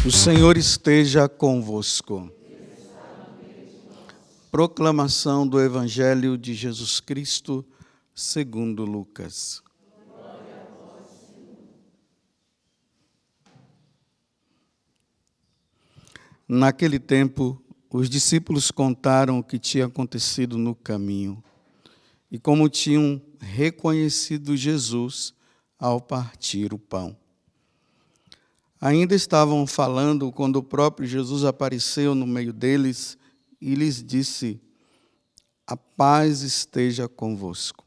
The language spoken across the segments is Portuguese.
O Senhor esteja convosco. Proclamação do Evangelho de Jesus Cristo, segundo Lucas. Naquele tempo, os discípulos contaram o que tinha acontecido no caminho e como tinham reconhecido Jesus ao partir o pão. Ainda estavam falando quando o próprio Jesus apareceu no meio deles e lhes disse: "A paz esteja convosco."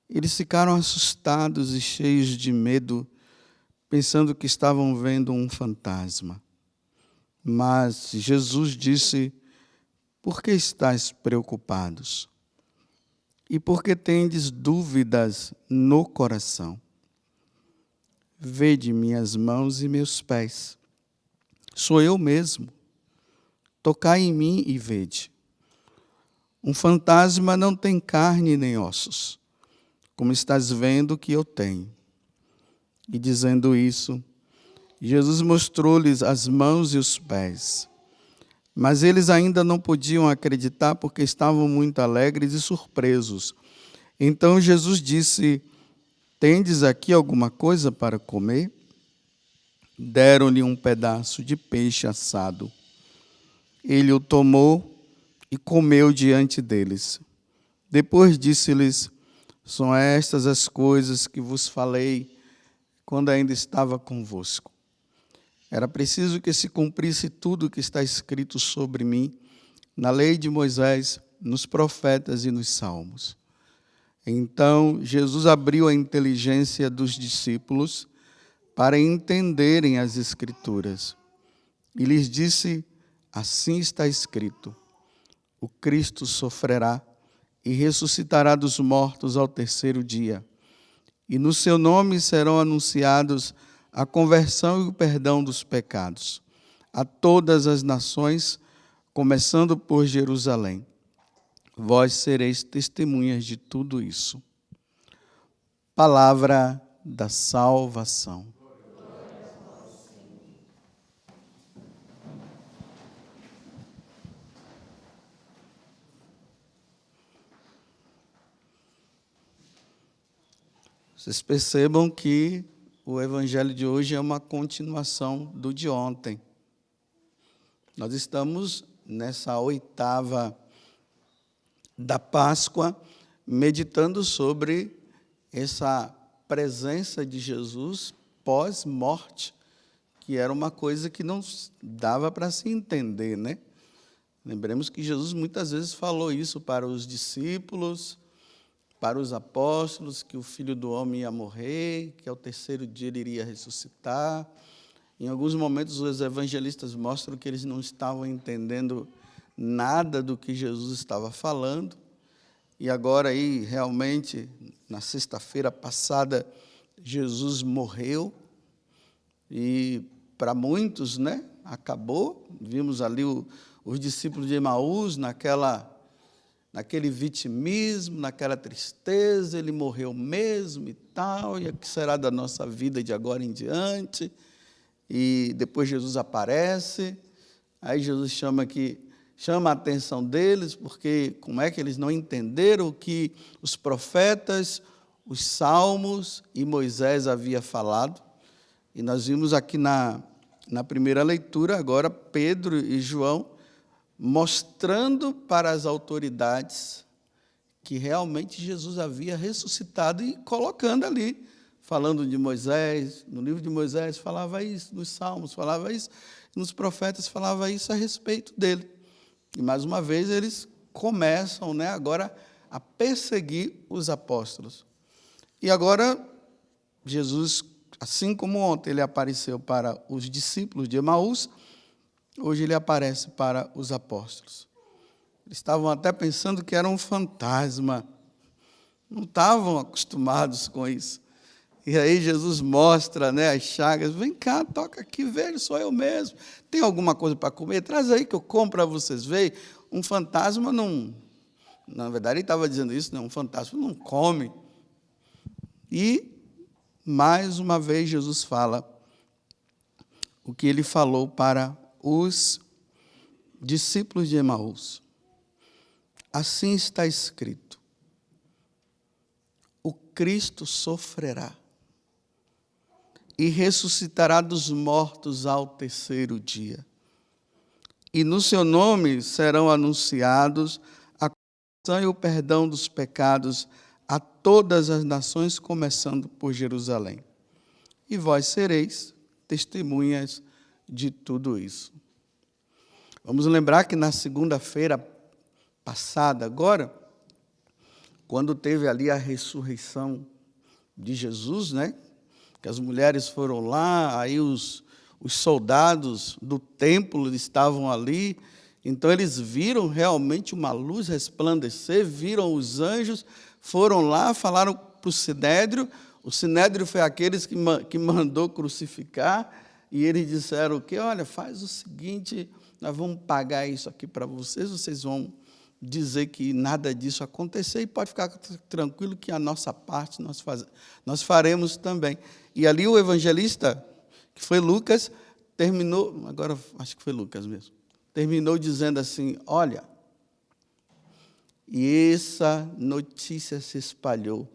Eles ficaram assustados e cheios de medo, pensando que estavam vendo um fantasma. Mas Jesus disse: "Por que estáis preocupados? E por que tendes dúvidas no coração? Vede minhas mãos e meus pés. Sou eu mesmo. Tocai em mim e vede. Um fantasma não tem carne nem ossos, como estás vendo que eu tenho." E dizendo isso, Jesus mostrou-lhes as mãos e os pés. Mas eles ainda não podiam acreditar porque estavam muito alegres e surpresos. Então Jesus disse: "Tendes aqui alguma coisa para comer?" Deram-lhe um pedaço de peixe assado. Ele o tomou e comeu diante deles. Depois disse-lhes: "São estas as coisas que vos falei quando ainda estava convosco. Era preciso que se cumprisse tudo o que está escrito sobre mim na lei de Moisés, nos profetas e nos salmos." Então Jesus abriu a inteligência dos discípulos para entenderem as Escrituras. E lhes disse: "Assim está escrito: o Cristo sofrerá e ressuscitará dos mortos ao terceiro dia. E no seu nome serão anunciados a conversão e o perdão dos pecados a todas as nações, começando por Jerusalém. Vós sereis testemunhas de tudo isso." Palavra da salvação. Vocês percebam que o Evangelho de hoje é uma continuação do de ontem. Nós estamos nessa oitava da Páscoa, meditando sobre essa presença de Jesus pós-morte, que era uma coisa que não dava para se entender, né? Lembremos que Jesus muitas vezes falou isso para os discípulos, para os apóstolos, que o Filho do Homem ia morrer, que ao terceiro dia ele iria ressuscitar. Em alguns momentos, os evangelistas mostram que eles não estavam entendendo nada do que Jesus estava falando. E agora, aí, realmente, na sexta-feira passada, Jesus morreu. E, para muitos, né, acabou. Vimos ali os discípulos de Emaús, naquele vitimismo, naquela tristeza. Ele morreu mesmo e tal. E o que será da nossa vida de agora em diante? E depois Jesus aparece, aí Jesus chama a atenção deles, porque como é que eles não entenderam o que os profetas, os salmos e Moisés havia falado. E nós vimos aqui na primeira leitura, agora Pedro e João, mostrando para as autoridades que realmente Jesus havia ressuscitado e colocando ali, falando de Moisés, no livro de Moisés falava isso, nos Salmos falava isso, nos profetas falava isso a respeito dele. E, mais uma vez, eles começam, né, agora a perseguir os apóstolos. E agora, Jesus, assim como ontem ele apareceu para os discípulos de Emaús, hoje ele aparece para os apóstolos. Eles estavam até pensando que era um fantasma, não estavam acostumados com isso. E aí Jesus mostra, né, as chagas. "Vem cá, toca aqui, veja, sou eu mesmo. Tem alguma coisa para comer? Traz aí que eu como para vocês verem." Um fantasma não... Na verdade, ele estava dizendo isso, né? Um fantasma não come. E, mais uma vez, Jesus fala: o que ele falou para os discípulos de Emaús. Assim está escrito: o Cristo sofrerá e ressuscitará dos mortos ao terceiro dia. E no seu nome serão anunciados a conversão e o perdão dos pecados a todas as nações, começando por Jerusalém. E vós sereis testemunhas de tudo isso. Vamos lembrar que na segunda-feira passada, agora, quando teve ali a ressurreição de Jesus, né? Que as mulheres foram lá, aí os soldados do templo estavam ali, então eles viram realmente uma luz resplandecer, viram os anjos, foram lá, falaram para o Sinédrio. O Sinédrio foi aqueles que mandou crucificar, e eles disseram o quê? Olha, faz o seguinte, nós vamos pagar isso aqui para vocês, vocês vão dizer que nada disso aconteceu, e pode ficar tranquilo que a nossa parte nós faremos também. E ali o evangelista, que foi Lucas, terminou, agora acho que foi Lucas mesmo, terminou dizendo assim: olha, e essa notícia se espalhou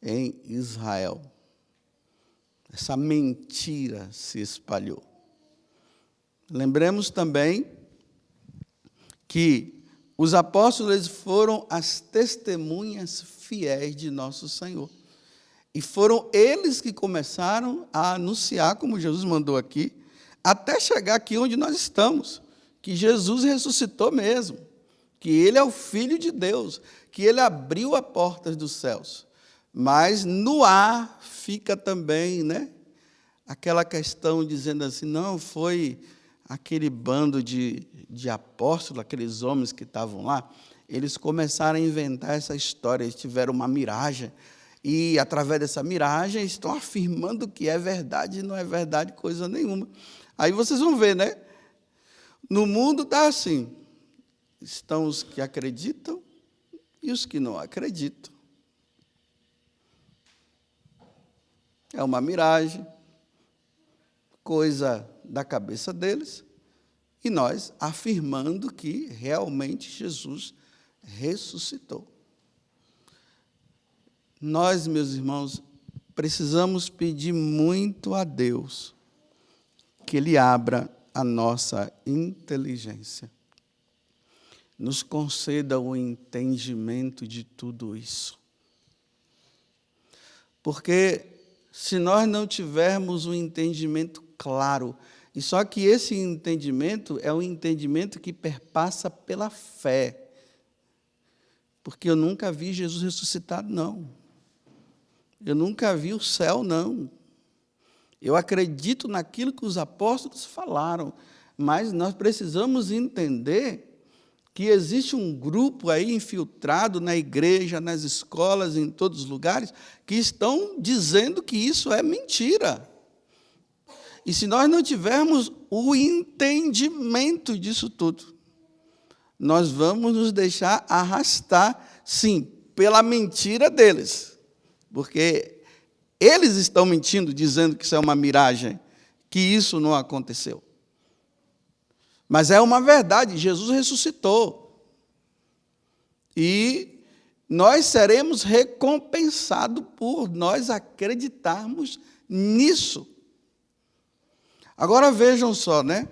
em Israel. Essa mentira se espalhou. Lembremos também que os apóstolos foram as testemunhas fiéis de nosso Senhor. E foram eles que começaram a anunciar, como Jesus mandou aqui, até chegar aqui onde nós estamos, que Jesus ressuscitou mesmo, que Ele é o Filho de Deus, que Ele abriu as portas dos céus. Mas no ar fica também, né, aquela questão dizendo assim, não, foi aquele bando de apóstolos, aqueles homens que estavam lá, eles começaram a inventar essa história, eles tiveram uma miragem, e através dessa miragem estão afirmando que é verdade, e não é verdade coisa nenhuma. Aí vocês vão ver, né? No mundo está assim, estão os que acreditam e os que não acreditam. É uma miragem, coisa da cabeça deles, e nós afirmando que realmente Jesus ressuscitou. Nós, meus irmãos, precisamos pedir muito a Deus que Ele abra a nossa inteligência, nos conceda o entendimento de tudo isso. Porque se nós não tivermos um entendimento claro, e só que esse entendimento é um entendimento que perpassa pela fé, porque eu nunca vi Jesus ressuscitado, não. Eu nunca vi o céu, não. Eu acredito naquilo que os apóstolos falaram, mas nós precisamos entender que existe um grupo aí infiltrado na igreja, nas escolas, em todos os lugares, que estão dizendo que isso é mentira. E se nós não tivermos o entendimento disso tudo, nós vamos nos deixar arrastar, sim, pela mentira deles. Porque eles estão mentindo, dizendo que isso é uma miragem, que isso não aconteceu. Mas é uma verdade, Jesus ressuscitou. E nós seremos recompensados por nós acreditarmos nisso. Agora vejam só, né?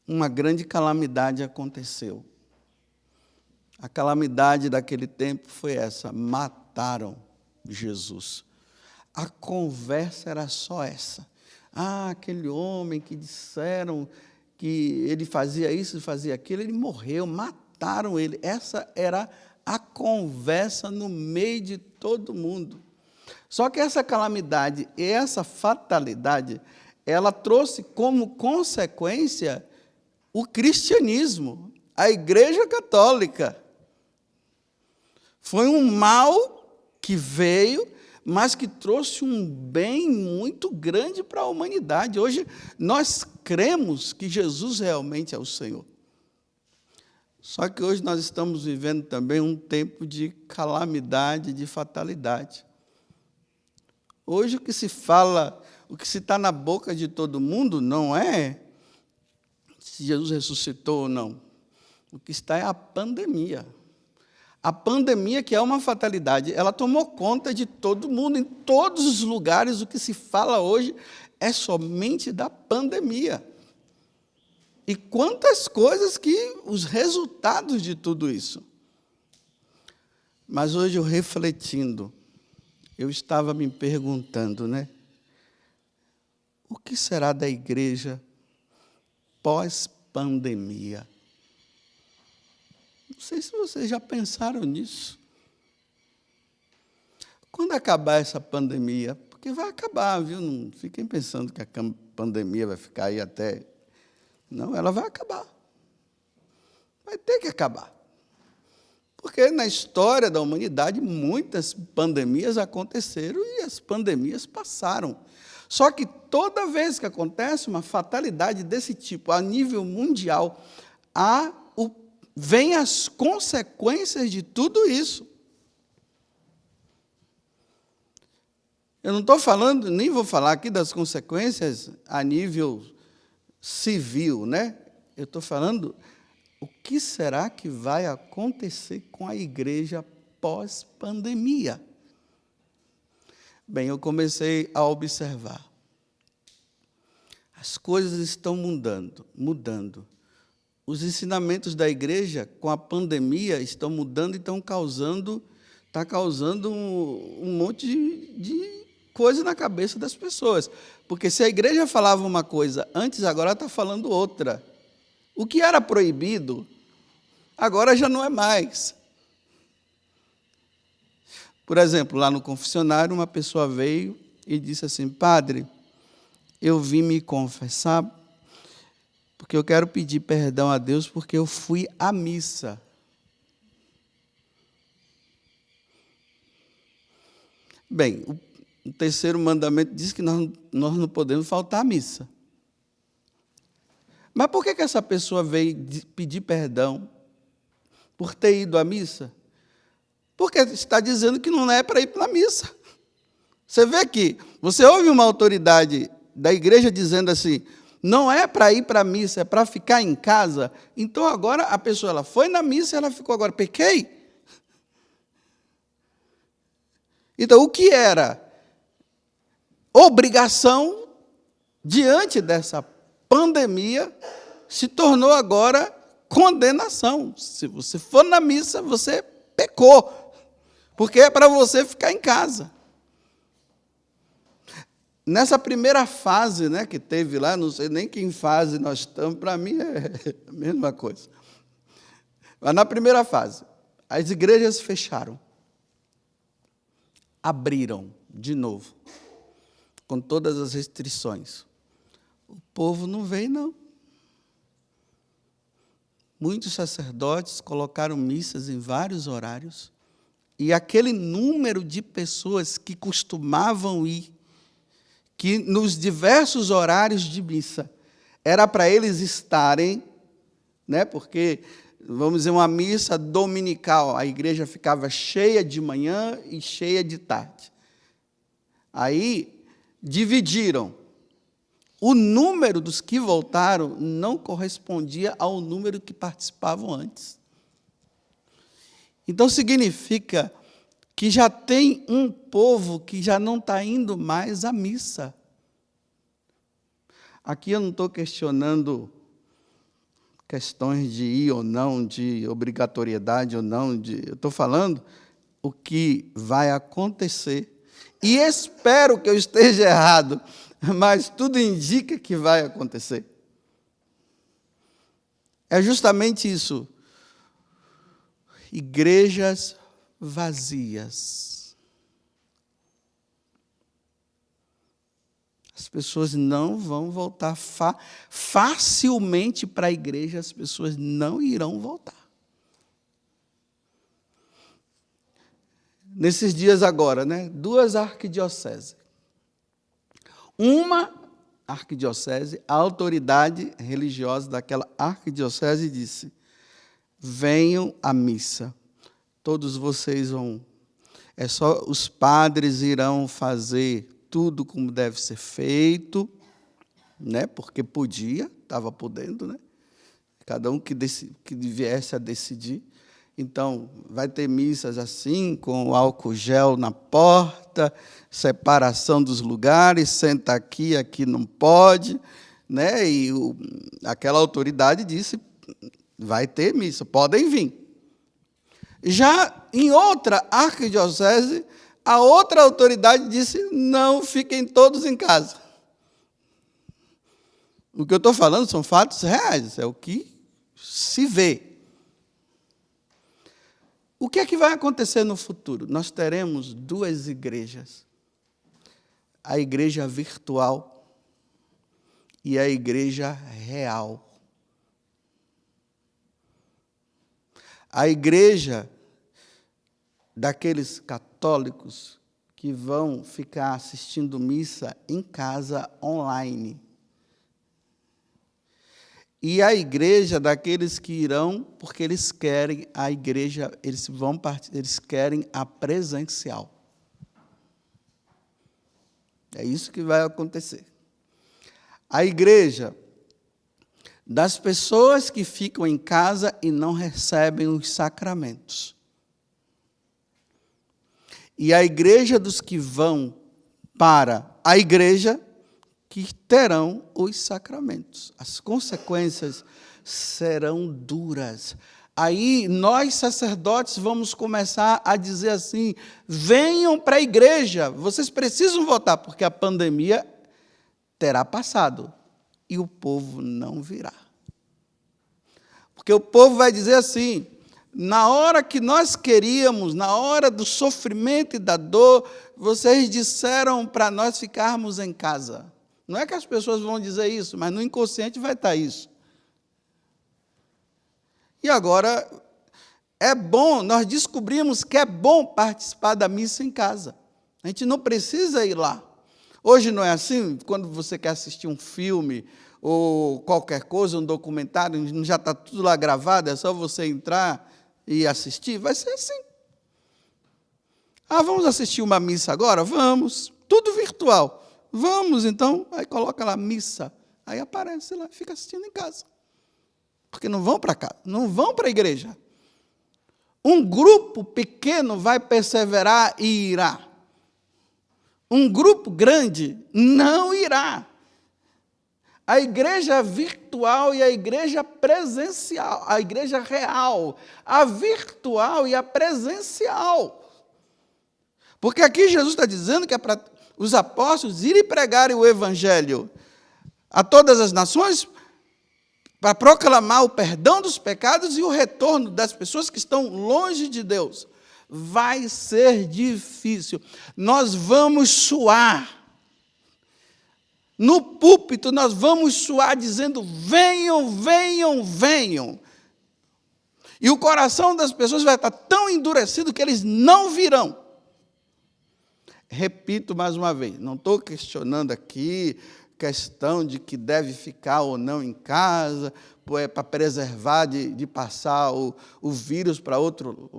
Uma grande calamidade aconteceu. A calamidade daquele tempo foi essa: mataram Jesus. A conversa era só essa. Ah, aquele homem que disseram que ele fazia isso, fazia aquilo, ele morreu, mataram ele. Essa era a conversa no meio de todo mundo. Só que essa calamidade e essa fatalidade, ela trouxe como consequência o cristianismo, a Igreja Católica. Foi um mal que veio, mas que trouxe um bem muito grande para a humanidade. Hoje, nós cremos que Jesus realmente é o Senhor. Só que hoje nós estamos vivendo também um tempo de calamidade, de fatalidade. Hoje o que se fala, o que se está na boca de todo mundo não é se Jesus ressuscitou ou não. O que está é a pandemia. A pandemia, que é uma fatalidade, ela tomou conta de todo mundo, em todos os lugares. O que se fala hoje é somente da pandemia. E quantas coisas que os resultados de tudo isso. Mas hoje, eu refletindo, eu estava me perguntando, né? O que será da igreja pós-pandemia? Não sei se vocês já pensaram nisso. Quando acabar essa pandemia, porque vai acabar, viu? Não fiquem pensando que a pandemia vai ficar aí até... Não, ela vai acabar. Vai ter que acabar. Porque na história da humanidade, muitas pandemias aconteceram e as pandemias passaram. Só que toda vez que acontece uma fatalidade desse tipo, a nível mundial, vem as consequências de tudo isso. Eu não estou falando, nem vou falar aqui das consequências a nível civil, né? Eu estou falando o que será que vai acontecer com a igreja pós-pandemia. Bem, eu comecei a observar. As coisas estão mudando. Os ensinamentos da igreja com a pandemia estão mudando e estão causando um monte de coisa na cabeça das pessoas. Porque se a igreja falava uma coisa antes, agora está falando outra. O que era proibido, agora já não é mais. Por exemplo, lá no confessionário, uma pessoa veio e disse assim: padre, eu vim me confessar porque eu quero pedir perdão a Deus porque eu fui à missa. Bem, o terceiro mandamento diz que nós não podemos faltar à missa. Mas por que essa pessoa veio pedir perdão por ter ido à missa? Porque está dizendo que não é para ir para a missa. Você vê que você ouve uma autoridade da igreja dizendo assim: não é para ir para a missa, é para ficar em casa. Então agora a pessoa ela foi na missa e ela ficou agora, pequei? Então o que era obrigação diante dessa pandemia se tornou agora condenação. Se você for na missa, você pecou, porque é para você ficar em casa. Nessa primeira fase, né, que teve lá, não sei nem que em fase nós estamos, para mim é a mesma coisa. Mas na primeira fase, as igrejas fecharam, abriram de novo, com todas as restrições. O povo não veio, não. Muitos sacerdotes colocaram missas em vários horários, e aquele número de pessoas que costumavam ir, que nos diversos horários de missa, era para eles estarem, né, porque, vamos dizer, uma missa dominical, a igreja ficava cheia de manhã e cheia de tarde. Aí, dividiram. O número dos que voltaram não correspondia ao número que participavam antes. Então, significa que já tem um povo que já não está indo mais à missa. Aqui eu não estou questionando questões de ir ou não, de obrigatoriedade ou não, eu estou falando o que vai acontecer. E espero que eu esteja errado, mas tudo indica que vai acontecer. É justamente isso. Igrejas vazias. As pessoas não vão voltar facilmente para a igreja, as pessoas não irão voltar. Nesses dias agora, né, 2 arquidioceses. Uma arquidiocese, a autoridade religiosa daquela arquidiocese disse: venham à missa. Todos vocês vão. É só os padres irão fazer tudo como deve ser feito, né? Porque podia, estava podendo, né? Cada um que viesse a decidir. Então, vai ter missas assim, com álcool gel na porta, separação dos lugares, senta aqui, aqui não pode, né? E aquela autoridade disse, vai ter missa, podem vir. Já em outra arquidiocese, a outra autoridade disse, não, fiquem todos em casa. O que eu estou falando são fatos reais, é o que se vê. O que é que vai acontecer no futuro? Nós teremos duas igrejas. A igreja virtual e a igreja real. A igreja daqueles católicos que vão ficar assistindo missa em casa online. E a igreja daqueles que irão, porque eles querem a igreja, eles querem a presencial. É isso que vai acontecer. A igreja das pessoas que ficam em casa e não recebem os sacramentos. E a igreja dos que vão para a igreja que terão os sacramentos. As consequências serão duras. Aí nós, sacerdotes, vamos começar a dizer assim, venham para a igreja, vocês precisam votar, porque a pandemia terá passado e o povo não virá. Porque o povo vai dizer assim, na hora que nós queríamos, na hora do sofrimento e da dor, vocês disseram para nós ficarmos em casa. Não é que as pessoas vão dizer isso, mas no inconsciente vai estar isso. E agora, é bom, nós descobrimos que é bom participar da missa em casa. A gente não precisa ir lá. Hoje não é assim? Quando você quer assistir um filme ou qualquer coisa, um documentário, já está tudo lá gravado, é só você entrar e assistir, vai ser assim. Ah, vamos assistir uma missa agora? Vamos. Tudo virtual. Vamos, então, aí coloca lá missa, aí aparece lá, fica assistindo em casa. Porque não vão para casa, não vão para a igreja. Um grupo pequeno vai perseverar e irá. Um grupo grande não irá. A igreja virtual e a igreja presencial, a igreja real, a virtual e a presencial. Porque aqui Jesus está dizendo que é para os apóstolos irem pregarem o evangelho a todas as nações para proclamar o perdão dos pecados e o retorno das pessoas que estão longe de Deus. Vai ser difícil. Nós vamos suar. No púlpito nós vamos suar dizendo, venham, venham, venham. E o coração das pessoas vai estar tão endurecido que eles não virão. Repito mais uma vez, não estou questionando aqui questão de que deve ficar ou não em casa, para preservar de passar o vírus para outro.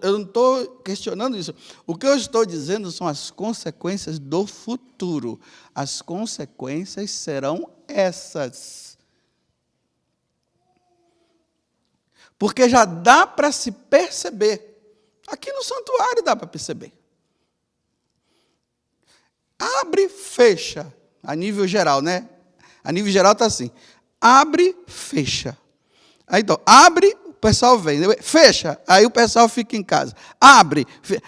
Eu não estou questionando isso. O que eu estou dizendo são as consequências do futuro. As consequências serão essas. Porque já dá para se perceber. Aqui no santuário dá para perceber. Abre, fecha, a nível geral, né? A nível geral está assim, abre, fecha. Aí, então, abre, o pessoal vem, fecha, aí o pessoal fica em casa. Abre, fecha.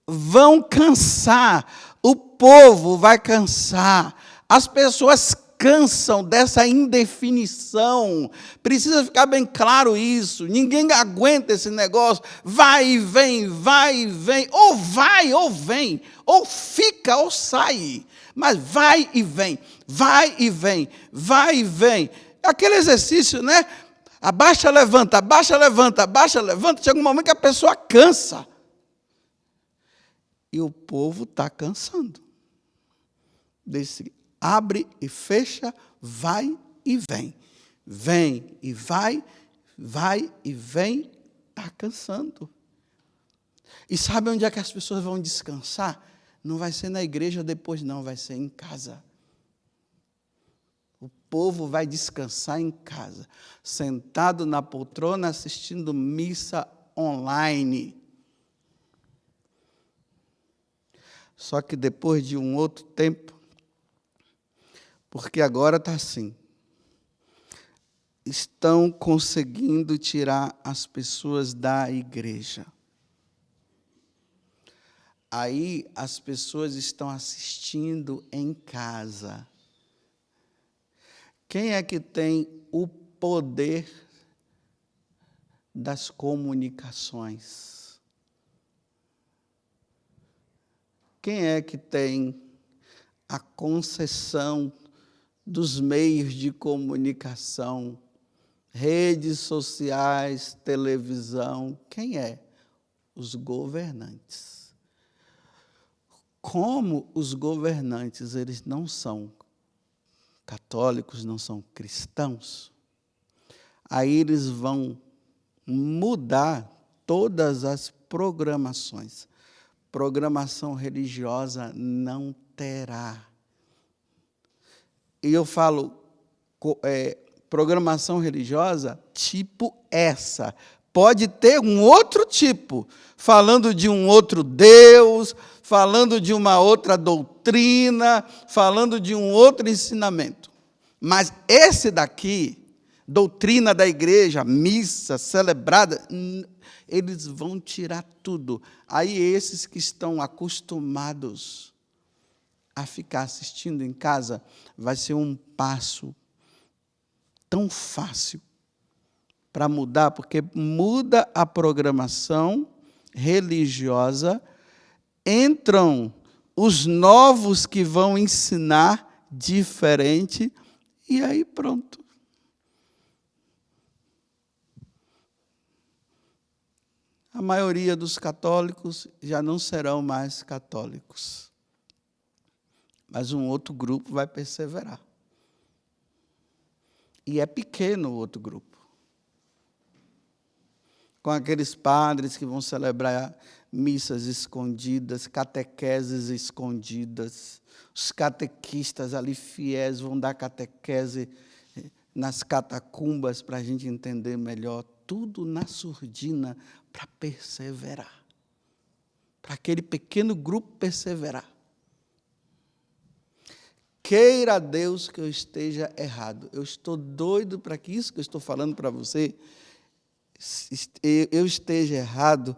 Vão cansar, o povo vai cansar, as pessoas cansam dessa indefinição, precisa ficar bem claro isso, ninguém aguenta esse negócio, vai e vem, ou vai ou vem, ou fica ou sai, mas vai e vem, vai e vem, vai e vem, aquele exercício, né? Abaixa, levanta, abaixa, levanta, abaixa, levanta, chega um momento que a pessoa cansa, e o povo está cansando, desse abre e fecha, vai e vem. Vem e vai e vem, está cansando. E sabe onde é que as pessoas vão descansar? Não vai ser na igreja depois, não, vai ser em casa. O povo vai descansar em casa, sentado na poltrona, assistindo missa online. Só que depois de um outro tempo, porque agora está assim, estão conseguindo tirar as pessoas da igreja. Aí as pessoas estão assistindo em casa. Quem é que tem o poder das comunicações? Quem é que tem a concessão dos meios de comunicação, redes sociais, televisão? Quem é? Os governantes. Como os governantes, eles não são católicos, não são cristãos, aí eles vão mudar todas as programações. Programação religiosa não terá. E eu falo programação religiosa tipo essa. Pode ter um outro tipo, falando de um outro Deus, falando de uma outra doutrina, falando de um outro ensinamento. Mas esse daqui, doutrina da igreja, missa celebrada, eles vão tirar tudo. Aí esses que estão acostumados a ficar assistindo em casa, vai ser um passo tão fácil para mudar, porque muda a programação religiosa, entram os novos que vão ensinar diferente, e aí pronto. A maioria dos católicos já não serão mais católicos. Mas um outro grupo vai perseverar. E é pequeno o outro grupo. Com aqueles padres que vão celebrar missas escondidas, catequeses escondidas. Os catequistas ali fiéis vão dar catequese nas catacumbas para a gente entender melhor. Tudo na surdina para perseverar. Para aquele pequeno grupo perseverar. Queira Deus que eu esteja errado. Eu estou doido para que isso que eu estou falando para você, eu esteja errado,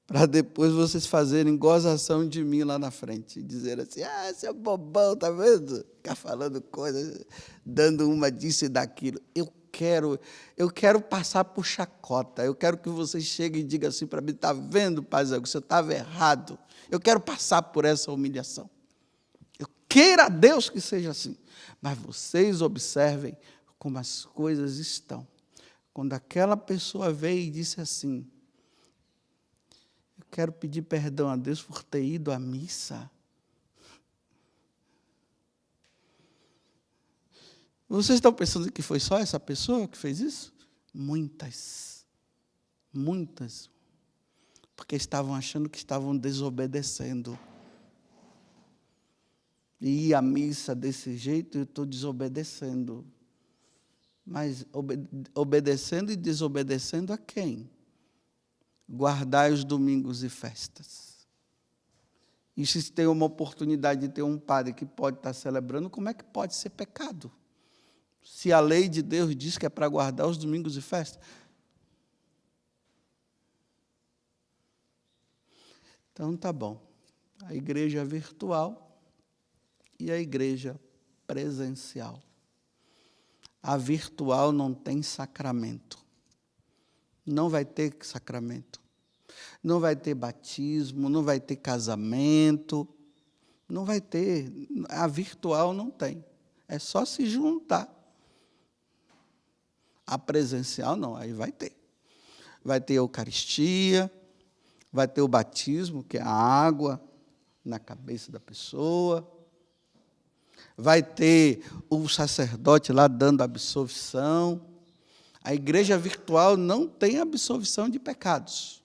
para depois vocês fazerem gozação de mim lá na frente. E dizer assim, seu bobão, tá vendo? Ficar falando coisas, dando uma disso e daquilo. Eu quero passar por chacota. Eu quero que vocês cheguem e digam assim para mim, está vendo, Pai Zé, que você estava errado. Eu quero passar por essa humilhação. Queira Deus que seja assim. Mas vocês observem como as coisas estão. Quando aquela pessoa veio e disse assim, eu quero pedir perdão a Deus por ter ido à missa. Vocês estão pensando que foi só essa pessoa que fez isso? Muitas. Muitas. Porque estavam achando que estavam desobedecendo. E ir à missa desse jeito, eu estou desobedecendo. Mas obedecendo e desobedecendo a quem? Guardai os domingos e festas. E se tem uma oportunidade de ter um padre que pode estar celebrando, como é que pode ser pecado? Se a lei de Deus diz que é para guardar os domingos e festas. Então, tá bom. A igreja virtual e a igreja presencial. A virtual não tem sacramento. Não vai ter sacramento. Não vai ter batismo, não vai ter casamento. Não vai ter. A virtual não tem. É só se juntar. A presencial não, aí vai ter. Vai ter a Eucaristia, vai ter o batismo, que é a água na cabeça da pessoa. Vai ter o sacerdote lá dando absolvição. A igreja virtual não tem absolvição de pecados.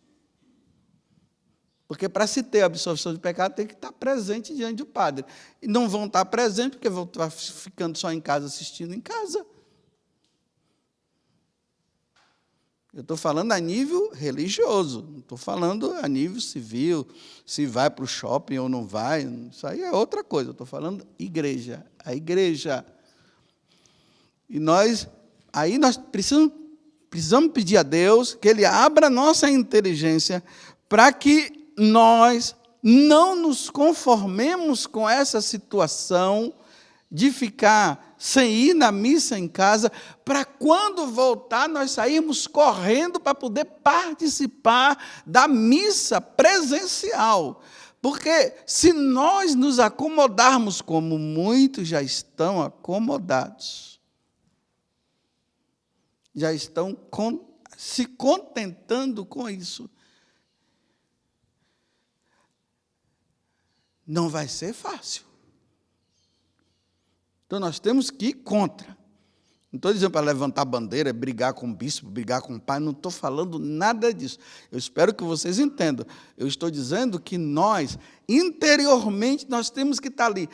Porque para se ter a absolvição de pecado, tem que estar presente diante do padre. E não vão estar presentes, porque vão estar ficando só em casa, assistindo em casa. Eu estou falando a nível religioso, não estou falando a nível civil, se vai para o shopping ou não vai, isso aí é outra coisa. Eu estou falando igreja, a igreja. E nós precisamos pedir a Deus que Ele abra a nossa inteligência para que nós não nos conformemos com essa situação de ficar sem ir na missa em casa, para quando voltar nós sairmos correndo para poder participar da missa presencial. Porque se nós nos acomodarmos como muitos já estão acomodados, já estão se contentando com isso, não vai ser fácil. Então, nós temos que ir contra. Não estou dizendo para levantar bandeira, brigar com o bispo, brigar com o pai, não estou falando nada disso. Eu espero que vocês entendam. Eu estou dizendo que nós, interiormente, nós temos que estar ali.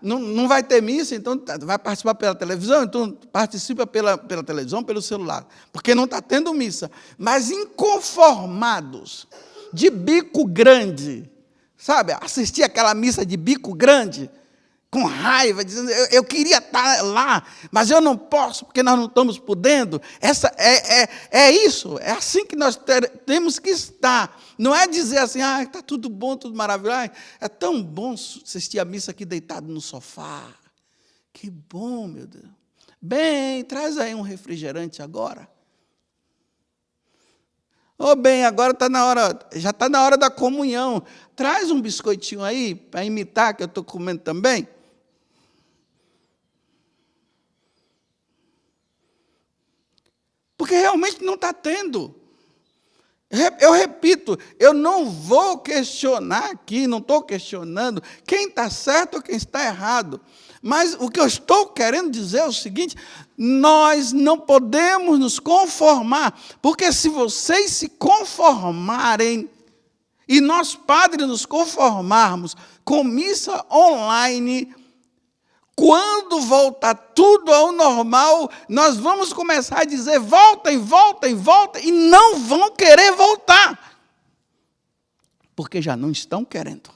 Não vai ter missa, então vai participar pela televisão, então participa pela televisão, pelo celular, porque não está tendo missa. Mas inconformados, de bico grande, sabe, assistir aquela missa de bico grande, com raiva, dizendo, eu queria estar lá, mas eu não posso, porque nós não estamos podendo. É isso, é assim que nós temos que estar. Não é dizer assim, está tudo bom, tudo maravilhoso. É tão bom assistir a missa aqui deitado no sofá. Que bom, meu Deus. Bem, traz aí um refrigerante agora. Bem, agora já está na hora da comunhão. Traz um biscoitinho aí, para imitar, que eu estou comendo também. Porque realmente não está tendo. Eu repito, eu não vou questionar aqui, não estou questionando quem está certo ou quem está errado. Mas o que eu estou querendo dizer é o seguinte: nós não podemos nos conformar, porque se vocês se conformarem, e nós, padres, nos conformarmos com missa online, quando voltar tudo ao normal, nós vamos começar a dizer, voltem, voltem, voltem, e não vão querer voltar, porque já não estão querendo.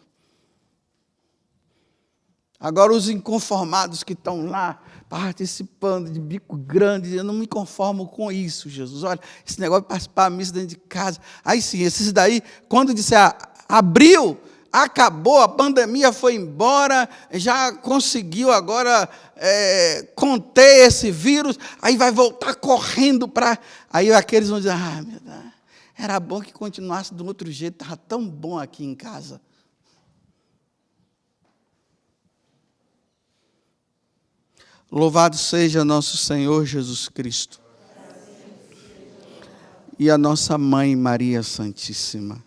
Agora, os inconformados que estão lá, participando de bico grande, eu não me conformo com isso, Jesus. Olha, esse negócio de participar da missa dentro de casa. Aí sim, esses daí, quando disser abriu, acabou, a pandemia foi embora, já conseguiu agora conter esse vírus, aí vai voltar correndo para... Aí aqueles vão dizer, meu Deus, era bom que continuasse do outro jeito, estava tão bom aqui em casa. Louvado seja nosso Senhor Jesus Cristo e a nossa Mãe Maria Santíssima.